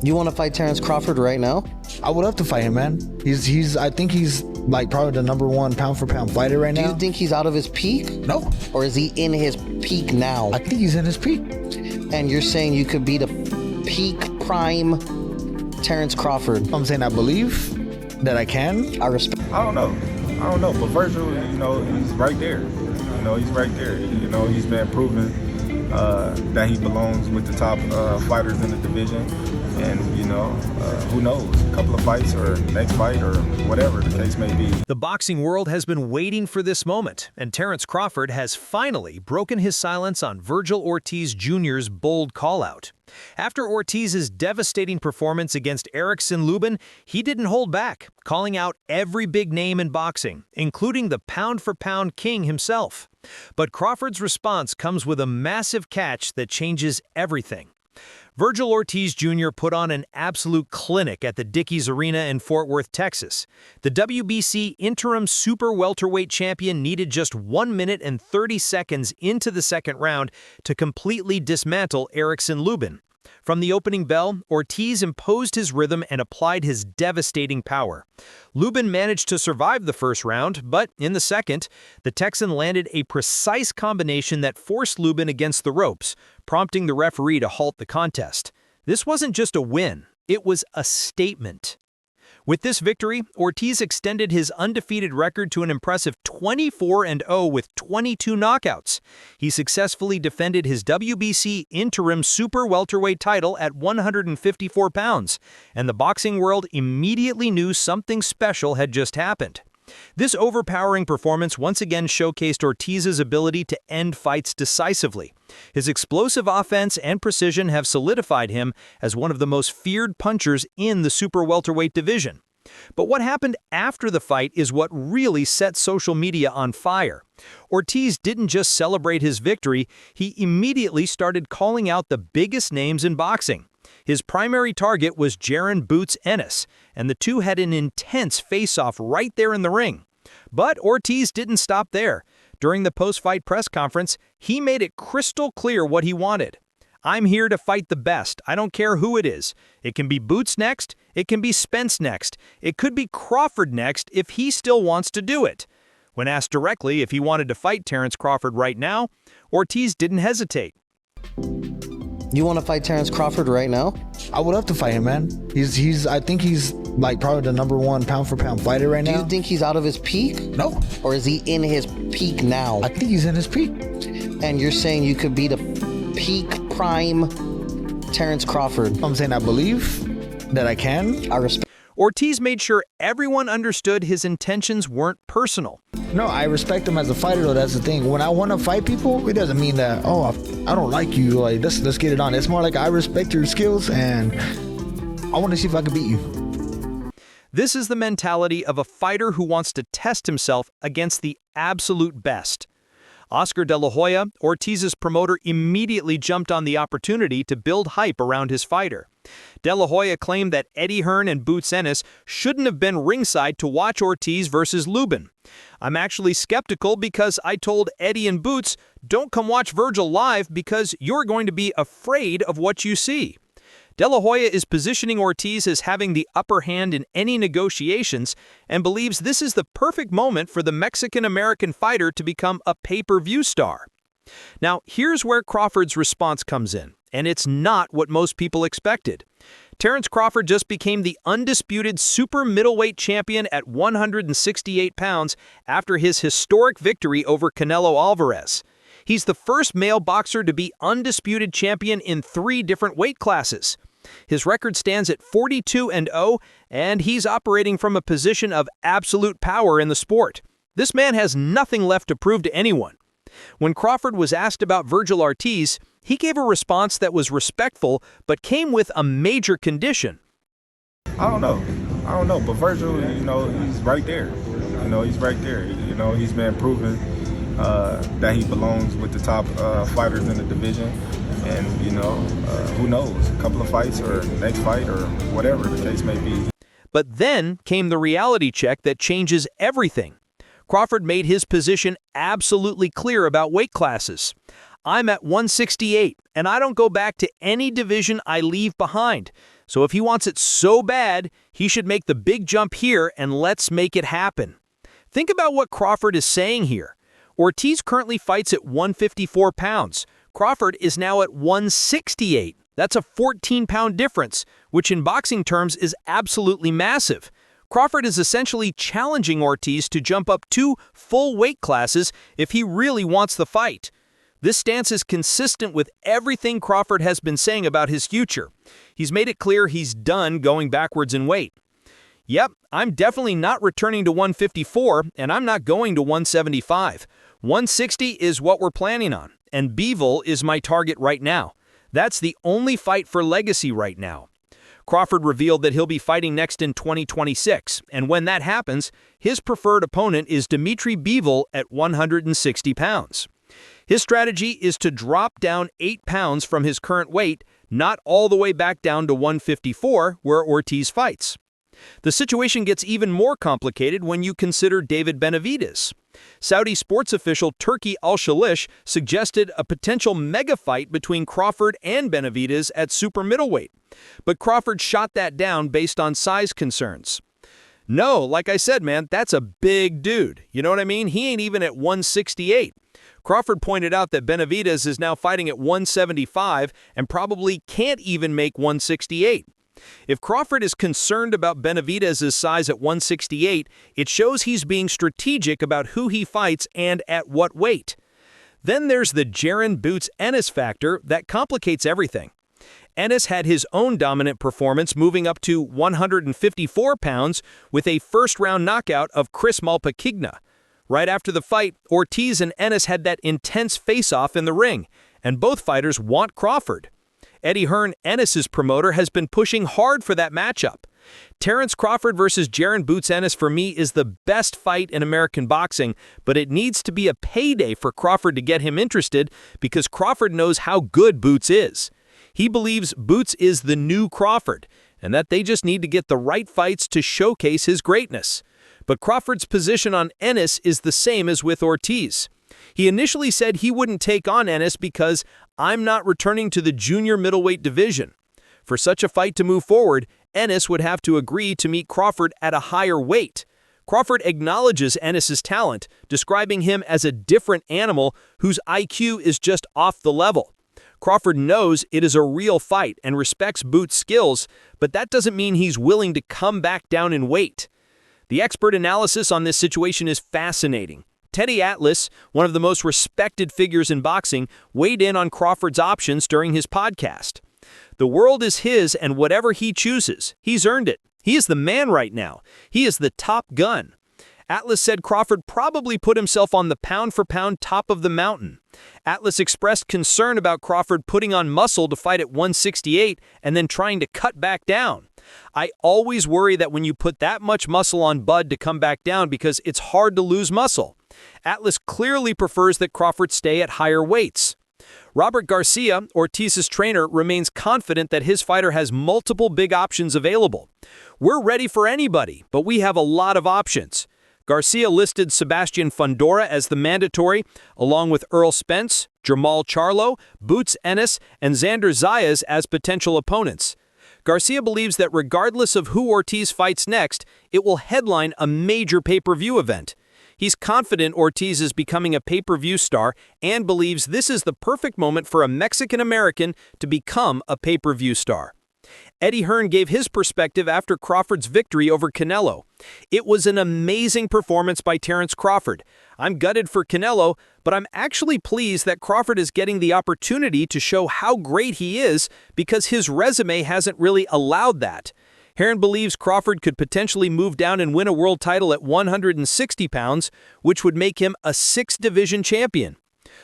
You want to fight Terence Crawford right now? I would love to fight him, man. I think he's like probably the #1 pound for pound fighter right now. Do you think he's out of his peak? No. Or is he in his peak now? I think he's in his peak. And you're saying you could be the peak prime Terence Crawford? I'm saying I believe that I can. I respect. I don't know, but Vergil, he's right there. He's right there. He's been proven that he belongs with the top fighters in the division. And, who knows, a couple of fights or next fight or whatever the case may be. The boxing world has been waiting for this moment, and Terence Crawford has finally broken his silence on Vergil Ortiz Jr.'s bold call-out. After Ortiz's devastating performance against Erickson Lubin, he didn't hold back, calling out every big name in boxing, including the pound-for-pound king himself. But Crawford's response comes with a massive catch that changes everything. Vergil Ortiz Jr. put on an absolute clinic at the Dickies Arena in Fort Worth, Texas. The WBC interim super welterweight champion needed just 1 minute and 30 seconds into the second round to completely dismantle Erickson Lubin. From the opening bell, Ortiz imposed his rhythm and applied his devastating power. Lubin managed to survive the first round, but in the second, the Texan landed a precise combination that forced Lubin against the ropes, prompting the referee to halt the contest. This wasn't just a win, it was a statement. With this victory, Ortiz extended his undefeated record to an impressive 24-0 with 22 knockouts. He successfully defended his WBC interim super welterweight title at 154 pounds, and the boxing world immediately knew something special had just happened. This overpowering performance once again showcased Ortiz's ability to end fights decisively. His explosive offense and precision have solidified him as one of the most feared punchers in the super welterweight division. But what happened after the fight is what really set social media on fire. Ortiz didn't just celebrate his victory, he immediately started calling out the biggest names in boxing. His primary target was Jaron "Boots" Ennis, and the two had an intense face-off right there in the ring. But Ortiz didn't stop there. During the post-fight press conference, he made it crystal clear what he wanted. "I'm here to fight the best. I don't care who it is. It can be Boots next, it can be Spence next, it could be Crawford next if he still wants to do it." When asked directly if he wanted to fight Terence Crawford right now, Ortiz didn't hesitate. You want to fight Terence Crawford right now? I would love to fight him, man. I think he's like probably the #1 pound for pound fighter right now. Do you think he's out of his peak? No. Or is he in his peak now? I think he's in his peak. And you're saying you could be the peak prime Terence Crawford? I'm saying I believe that I can. I respect. Ortiz made sure everyone understood his intentions weren't personal. No, I respect him as a fighter, though. That's the thing. When I want to fight people, it doesn't mean that, I don't like you. Like, let's get it on. It's more like I respect your skills, and I want to see if I can beat you. This is the mentality of a fighter who wants to test himself against the absolute best. Oscar De La Hoya, Ortiz's promoter, immediately jumped on the opportunity to build hype around his fighter. De La Hoya claimed that Eddie Hearn and Boots Ennis shouldn't have been ringside to watch Ortiz versus Lubin. "I'm actually skeptical because I told Eddie and Boots, don't come watch Vergil live because you're going to be afraid of what you see." De La Hoya is positioning Ortiz as having the upper hand in any negotiations and believes this is the perfect moment for the Mexican-American fighter to become a pay-per-view star. Now, here's where Crawford's response comes in, and it's not what most people expected. Terence Crawford just became the undisputed super middleweight champion at 168 pounds after his historic victory over Canelo Alvarez. He's the first male boxer to be undisputed champion in 3 different weight classes. His record stands at 42-0, and he's operating from a position of absolute power in the sport. This man has nothing left to prove to anyone. When Crawford was asked about Vergil Ortiz, he gave a response that was respectful but came with a major condition. I don't know, but Vergil, he's right there. He's right there. He's been proven that he belongs with the top fighters in the division. And, who knows, a couple of fights or next fight or whatever the case may be. But then came the reality check that changes everything. Crawford made his position absolutely clear about weight classes. "I'm at 168, and I don't go back to any division I leave behind. So if he wants it so bad, he should make the big jump here, and let's make it happen. Think about what Crawford is saying here. Ortiz currently fights at 154 pounds. Crawford is now at 168. That's a 14-pound difference, which in boxing terms is absolutely massive. Crawford is essentially challenging Ortiz to jump up 2 full weight classes if he really wants the fight. This stance is consistent with everything Crawford has been saying about his future. He's made it clear he's done going backwards in weight. Yep, I'm definitely not returning to 154, and I'm not going to 175. 160 is what we're planning on, and Vergil is my target right now. That's the only fight for legacy right now. Crawford revealed that he'll be fighting next in 2026, and when that happens, his preferred opponent is Dimitri Vergil at 160 pounds. His strategy is to drop down 8 pounds from his current weight, not all the way back down to 154, where Ortiz fights. The situation gets even more complicated when you consider David Benavidez. Saudi sports official Turki Al-Shalish suggested a potential mega fight between Crawford and Benavidez at super middleweight, but Crawford shot that down based on size concerns. No, like I said, man, that's a big dude. You know what I mean? He ain't even at 168. Crawford pointed out that Benavidez is now fighting at 175 and probably can't even make 168. If Crawford is concerned about Benavidez's size at 168, it shows he's being strategic about who he fights and at what weight. Then there's the Jaron Boots Ennis factor that complicates everything. Ennis had his own dominant performance moving up to 154 pounds with a first-round knockout of Chris Malpakigna. Right after the fight, Ortiz and Ennis had that intense face-off in the ring, and both fighters want Crawford. Eddie Hearn, Ennis's promoter, has been pushing hard for that matchup. Terence Crawford versus Jaron Boots Ennis for me is the best fight in American boxing, but it needs to be a payday for Crawford to get him interested because Crawford knows how good Boots is. He believes Boots is the new Crawford, and that they just need to get the right fights to showcase his greatness. But Crawford's position on Ennis is the same as with Ortiz. He initially said he wouldn't take on Ennis because I'm not returning to the junior middleweight division. For such a fight to move forward, Ennis would have to agree to meet Crawford at a higher weight. Crawford acknowledges Ennis's talent, describing him as a different animal whose IQ is just off the level. Crawford knows it is a real fight and respects Boots' skills, but that doesn't mean he's willing to come back down in weight. The expert analysis on this situation is fascinating. Teddy Atlas, one of the most respected figures in boxing, weighed in on Crawford's options during his podcast. The world is his, and whatever he chooses, he's earned it. He is the man right now. He is the top gun. Atlas said Crawford probably put himself on the pound-for-pound top of the mountain. Atlas expressed concern about Crawford putting on muscle to fight at 168 and then trying to cut back down. I always worry that when you put that much muscle on Bud to come back down because it's hard to lose muscle. Atlas clearly prefers that Crawford stay at higher weights. Robert Garcia, Ortiz's trainer, remains confident that his fighter has multiple big options available. We're ready for anybody, but we have a lot of options. Garcia listed Sebastian Fundora as the mandatory, along with Earl Spence, Jermall Charlo, Boots Ennis, and Xander Zayas as potential opponents. Garcia believes that regardless of who Ortiz fights next, it will headline a major pay-per-view event. He's confident Ortiz is becoming a pay-per-view star and believes this is the perfect moment for a Mexican-American to become a pay-per-view star. Eddie Hearn gave his perspective after Crawford's victory over Canelo. It was an amazing performance by Terence Crawford. I'm gutted for Canelo, but I'm actually pleased that Crawford is getting the opportunity to show how great he is because his resume hasn't really allowed that. Hearn believes Crawford could potentially move down and win a world title at 160 pounds, which would make him a 6th-division champion.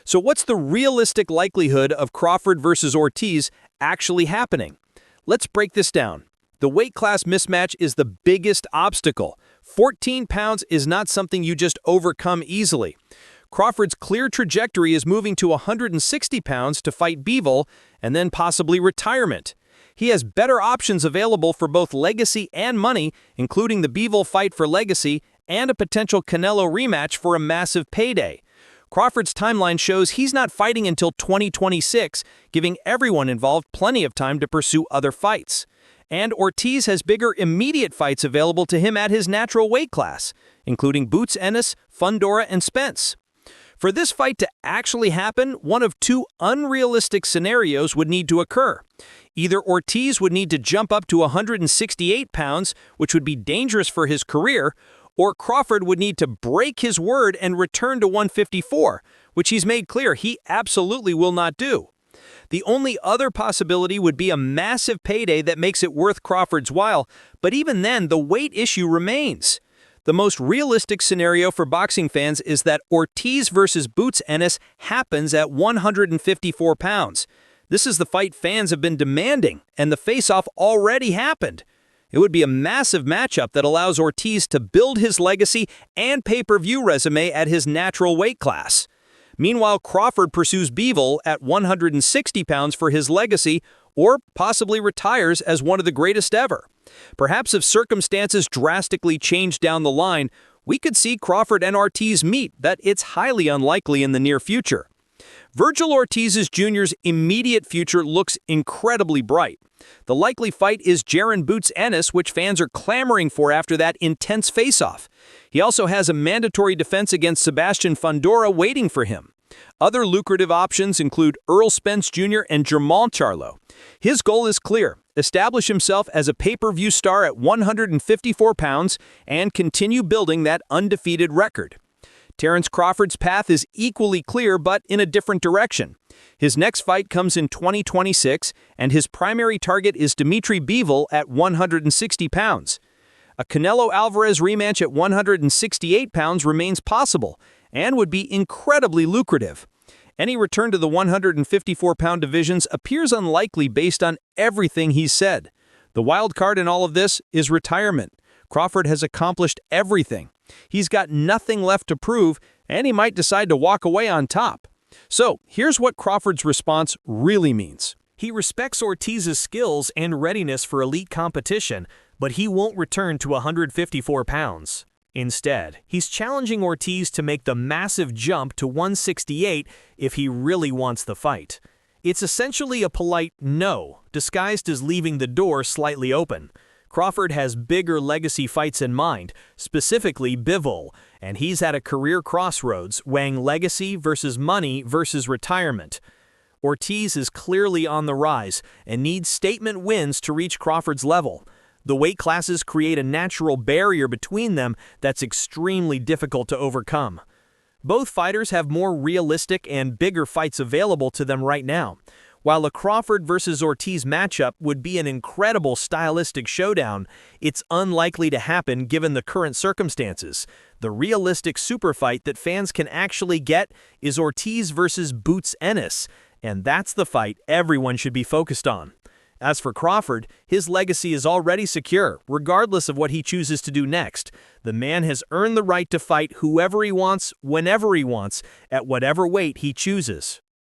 So what's the realistic likelihood of Crawford versus Ortiz actually happening? Let's break this down. The weight class mismatch is the biggest obstacle. 14 pounds is not something you just overcome easily. Crawford's clear trajectory is moving to 160 pounds to fight Vergil and then possibly retirement. He has better options available for both legacy and money, including the Vergil fight for legacy and a potential Canelo rematch for a massive payday. Crawford's timeline shows he's not fighting until 2026, giving everyone involved plenty of time to pursue other fights. And Ortiz has bigger immediate fights available to him at his natural weight class, including Boots Ennis, Fundora, and Spence. For this fight to actually happen, one of two unrealistic scenarios would need to occur. Either Ortiz would need to jump up to 168 pounds, which would be dangerous for his career, or Crawford would need to break his word and return to 154, which he's made clear he absolutely will not do. The only other possibility would be a massive payday that makes it worth Crawford's while, but even then, the weight issue remains. The most realistic scenario for boxing fans is that Ortiz versus Boots Ennis happens at 154 pounds. This is the fight fans have been demanding, and the face-off already happened. It would be a massive matchup that allows Ortiz to build his legacy and pay-per-view resume at his natural weight class. Meanwhile, Crawford pursues Bivol at 160 pounds for his legacy, or possibly retires as one of the greatest ever. Perhaps if circumstances drastically change down the line, we could see Crawford and Ortiz meet, but it's highly unlikely in the near future. Vergil Ortiz Jr.'s immediate future looks incredibly bright. The likely fight is Jaron Boots Ennis, which fans are clamoring for after that intense face-off. He also has a mandatory defense against Sebastian Fundora waiting for him. Other lucrative options include Earl Spence Jr. and Jermall Charlo. His goal is clear: establish himself as a pay-per-view star at 154 pounds and continue building that undefeated record. Terence Crawford's path is equally clear, but in a different direction. His next fight comes in 2026, and his primary target is Dimitri Bivol at 160 pounds. A Canelo-Alvarez rematch at 168 pounds remains possible and would be incredibly lucrative. Any return to the 154-pound divisions appears unlikely based on everything he's said. The wild card in all of this is retirement. Crawford has accomplished everything. He's got nothing left to prove, and he might decide to walk away on top. So, here's what Crawford's response really means. He respects Ortiz's skills and readiness for elite competition, but he won't return to 154 pounds. Instead, he's challenging Ortiz to make the massive jump to 168 if he really wants the fight. It's essentially a polite no, disguised as leaving the door slightly open. Crawford has bigger legacy fights in mind, specifically Bivol, and he's at a career crossroads, weighing legacy versus money versus retirement. Ortiz is clearly on the rise and needs statement wins to reach Crawford's level. The weight classes create a natural barrier between them that's extremely difficult to overcome. Both fighters have more realistic and bigger fights available to them right now. While a Crawford versus Ortiz matchup would be an incredible stylistic showdown, it's unlikely to happen given the current circumstances. The realistic super fight that fans can actually get is Ortiz versus Boots Ennis, and that's the fight everyone should be focused on. As for Crawford, his legacy is already secure, regardless of what he chooses to do next. The man has earned the right to fight whoever he wants, whenever he wants, at whatever weight he chooses.